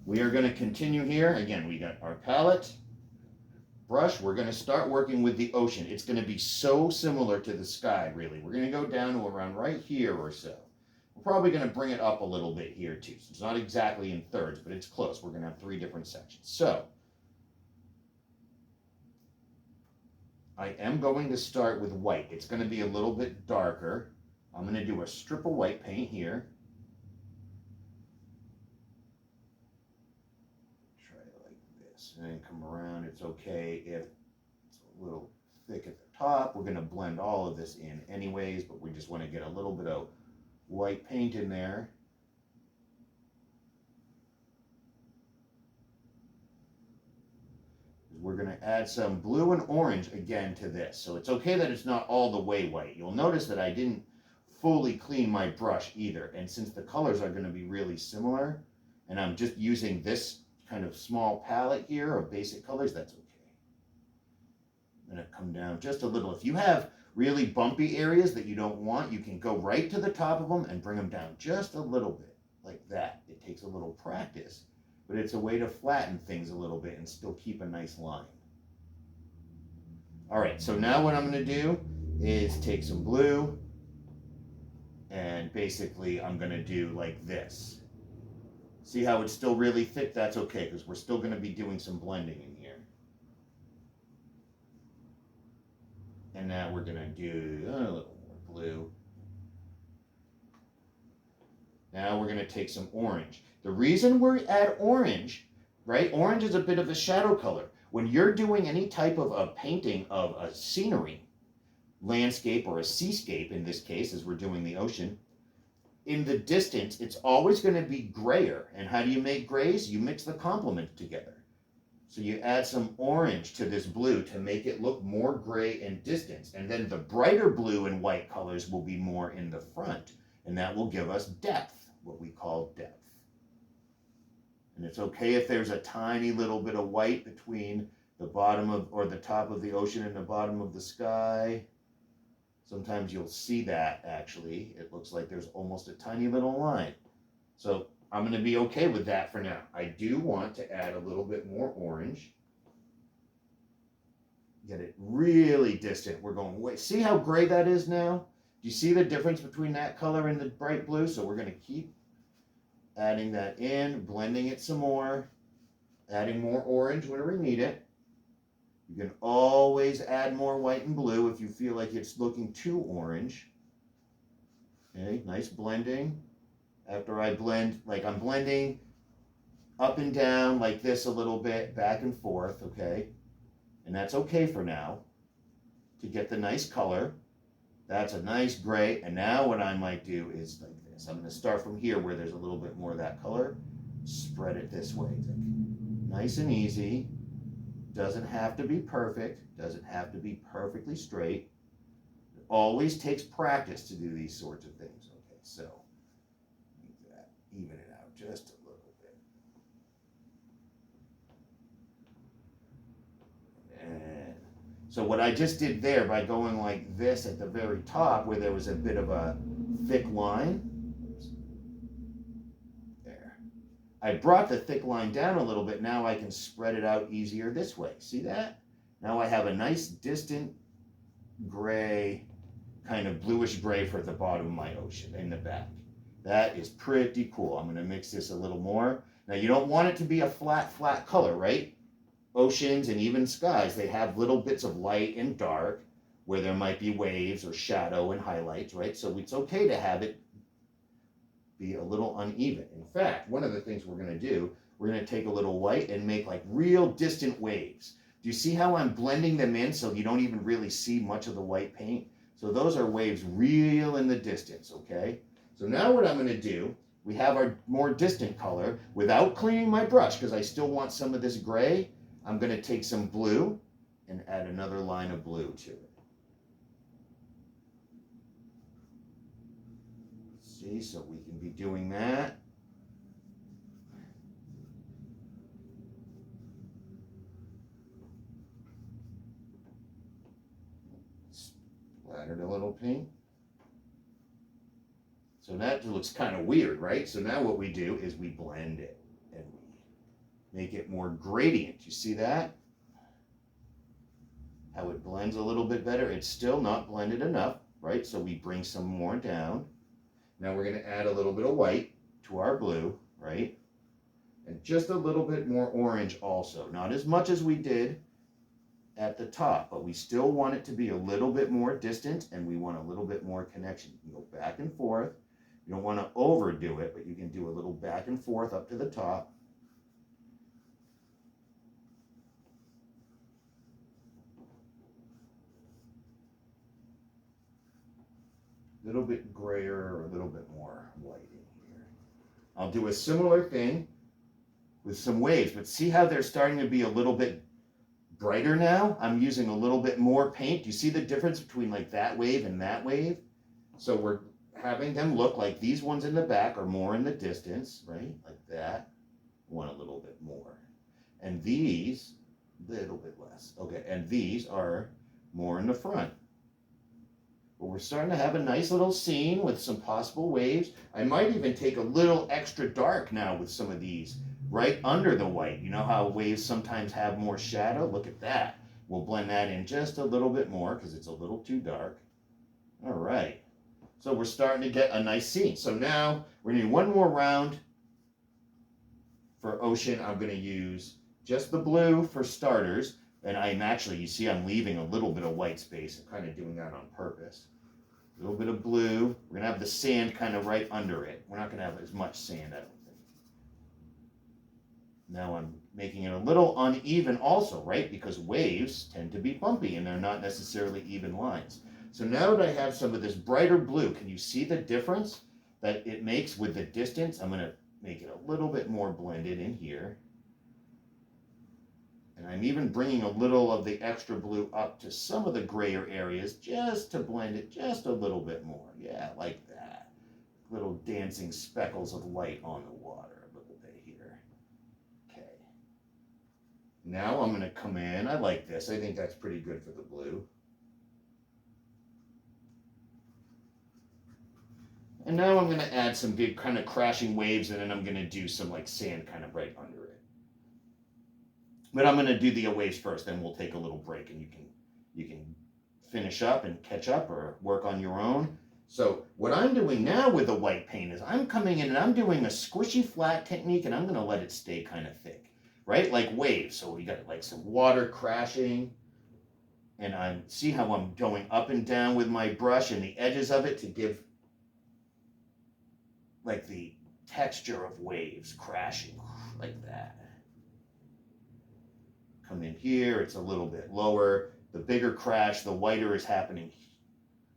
We are going to continue here. Again, we got our palette, brush. We're going to start working with the ocean. It's going to be so similar to the sky, really. We're going to go down to around right here or so. We're probably going to bring it up a little bit here too. So it's not exactly in thirds, but it's close. We're going to have 3 different sections. So I am going to start with white. It's going to be a little bit darker. I'm going to do a strip of white paint here. Try it like this and then come around. It's okay if it's a little thick at the top. We're going to blend all of this in anyways, but we just want to get a little bit of white paint in there. We're going to add some blue and orange again to this. So it's okay that it's not all the way white. You'll notice that I didn't fully clean my brush either. And since the colors are going to be really similar, and I'm just using this kind of small palette here of basic colors, that's okay. I'm going to come down just a little. If you have really bumpy areas that you don't want, you can go right to the top of them and bring them down just a little bit, like that. It takes a little practice, but it's a way to flatten things a little bit and still keep a nice line. All right, so now what I'm going to do is take some blue, and basically I'm going to do like this. See how it's still really thick? That's okay, because we're still going to be doing some blending in here. And now we're going to do a little more blue. Now we're going to take some orange. The reason we add orange, right? Orange is a bit of a shadow color. When you're doing any type of a painting of a scenery, landscape or a seascape in this case, as we're doing the ocean, in the distance, it's always going to be grayer. And how do you make grays? You mix the complements together. So you add some orange to this blue to make it look more gray in distance. And then the brighter blue and white colors will be more in the front. And that will give us depth, what we call depth. And it's okay if there's a tiny little bit of white between the bottom of, or the top of the ocean and the bottom of the sky. Sometimes you'll see that actually. It looks like there's almost a tiny little line. So I'm going to be okay with that for now. I do want to add a little bit more orange. Get it really distant. We're going way. See how gray that is now? Do you see the difference between that color and the bright blue? So we're going to keep adding that in, blending it some more, adding more orange whenever we need it. You can always add more white and blue if you feel like it's looking too orange. Okay, nice blending. After I blend, like I'm blending up and down like this a little bit, back and forth, okay? And that's okay for now to get the nice color. That's a nice gray. And now what I might do is like this. I'm going to start from here where there's a little bit more of that color. Spread it this way. Nice and easy. Doesn't have to be perfect. Doesn't have to be perfectly straight. It always takes practice to do these sorts of things. Okay, so even it out just a little bit. And so what I just did there by going like this at the very top where there was a bit of a thick line, there. I brought the thick line down a little bit. Now I can spread it out easier this way. See that? Now I have a nice distant gray, kind of bluish gray for the bottom of my ocean in the back. That is pretty cool. I'm going to mix this a little more. Now you don't want it to be a flat color, right? Oceans and even skies, they have little bits of light and dark where there might be waves or shadow and highlights, right? So it's okay to have it be a little uneven. In fact, one of the things we're going to do, we're going to take a little white and make like real distant waves. Do you see how I'm blending them in so you don't even really see much of the white paint? So those are waves real in the distance, okay? So now what I'm going to do, we have our more distant color without cleaning my brush because I still want some of this gray. I'm going to take some blue and add another line of blue to it. See, so we can be doing that. Splattered a little pink. So that looks kind of weird, right? So now what we do is we blend it and we make it more gradient. You see that? How it blends a little bit better. It's still not blended enough, right? So we bring some more down. Now we're going to add a little bit of white to our blue, right? And just a little bit more orange also. Not as much as we did at the top, but we still want it to be a little bit more distant, and we want a little bit more connection. You can go back and forth. You don't want to overdo it, but you can do a little back and forth up to the top. A little bit grayer or a little bit more white in here. I'll do a similar thing with some waves, but see how they're starting to be a little bit brighter now? I'm using a little bit more paint. Do you see the difference between like that wave and that wave? So we're having them look like these ones in the back are more in the distance, right? Like that. Want a little bit more. And these, a little bit less. Okay, and these are more in the front. But we're starting to have a nice little scene with some possible waves. I might even take a little extra dark now with some of these right under the white. You know how waves sometimes have more shadow? Look at that. We'll blend that in just a little bit more because it's a little too dark. All right. So we're starting to get a nice scene. So now we're going to do one more round for ocean. I'm going to use just the blue for starters. And I'm actually, you see, I'm leaving a little bit of white space. I'm kind of doing that on purpose. A little bit of blue. We're going to have the sand kind of right under it. We're not going to have as much sand, I don't think. Now I'm making it a little uneven also, right? Because waves tend to be bumpy and they're not necessarily even lines. So now that I have some of this brighter blue, can you see the difference that it makes with the distance? I'm going to make it a little bit more blended in here. And I'm even bringing a little of the extra blue up to some of the grayer areas just to blend it just a little bit more. Yeah, like that. Little dancing speckles of light on the water a little bit here. Okay. Now I'm going to come in. I like this. I think that's pretty good for the blue. And now I'm going to add some big kind of crashing waves, and then I'm going to do some like sand kind of right under it. But I'm going to do the waves first, then we'll take a little break, and you can finish up and catch up or work on your own. So what I'm doing now with the white paint is I'm coming in and I'm doing a squishy flat technique, and I'm going to let it stay kind of thick, right? Like waves. So we got like some water crashing, and I see how I'm going up and down with my brush and the edges of it to give like the texture of waves crashing like that. Come in here, it's a little bit lower. The bigger crash, the whiter is happening,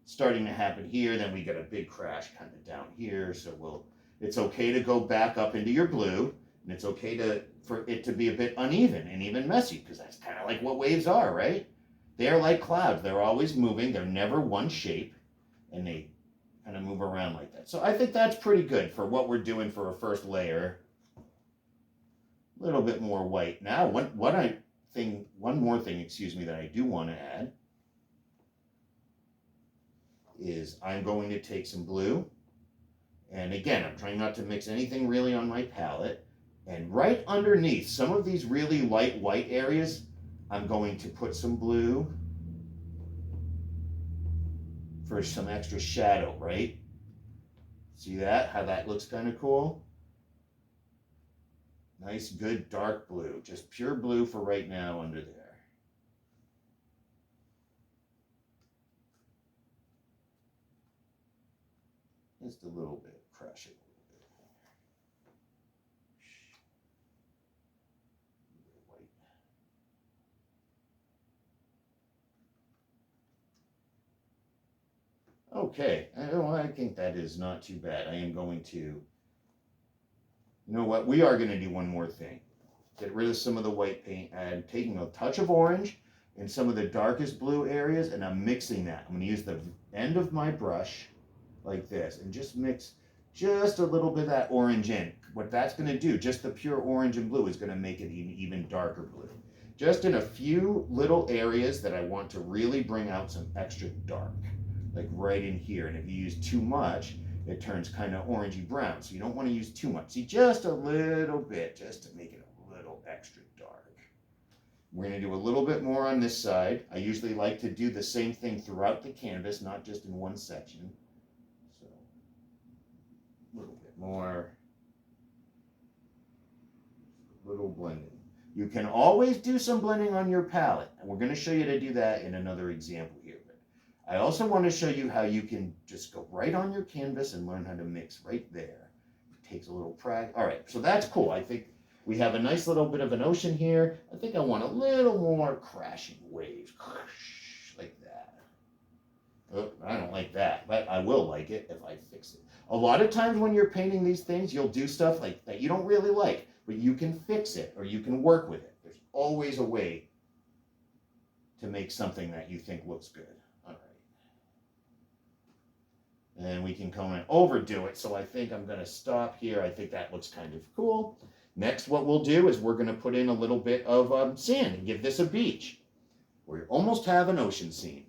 starting to happen here. Then we get a big crash kind of down here. So it's okay to go back up into your blue, and it's okay for it to be a bit uneven and even messy, because that's kind of like what waves are, right? They are like clouds. They're always moving. They're never one shape, and they kind of move around like that. So I think that's pretty good for what we're doing for a first layer. A little bit more white. Now, one more thing, that I do want to add is I'm going to take some blue, and again, I'm trying not to mix anything really on my palette, and right underneath some of these really light white areas, I'm going to put some blue for some extra shadow, right? See that? How that looks kind of cool? Nice, good dark blue. Just pure blue for right now under there. Just a little bit, crush it a little bit. Okay, I think that is not too bad. I am going to, you know what, we are going to do one more thing. Get rid of some of the white paint, and taking a touch of orange in some of the darkest blue areas, and I'm mixing that. I'm going to use the end of my brush like this, and just mix just a little bit of that orange in. What that's going to do, just the pure orange and blue, is going to make it an even darker blue. Just in a few little areas that I want to really bring out some extra dark, like right in here. And if you use too much, it turns kind of orangey brown. So you don't want to use too much. See, just a little bit, just to make it a little go extra dark. We're going to do a little bit more on this side. I usually like to do the same thing throughout the canvas, not just in one section. So a little bit more. A little blending. You can always do some blending on your palette, and we're going to show you to do that in another example here. But I also want to show you how you can just go right on your canvas and learn how to mix right there. It takes a little practice. All right, so that's cool. I think we have a nice little bit of an ocean here. I think I want a little more crashing waves, like that. Oh, I don't like that, but I will like it if I fix it. A lot of times when you're painting these things, you'll do stuff like that you don't really like, but you can fix it or you can work with it. There's always a way to make something that you think looks good. All right. And we can come and overdo it. So I think I'm going to stop here. I think that looks kind of cool. Next, what we'll do is we're going to put in a little bit of sand and give this a beach. We almost have an ocean scene.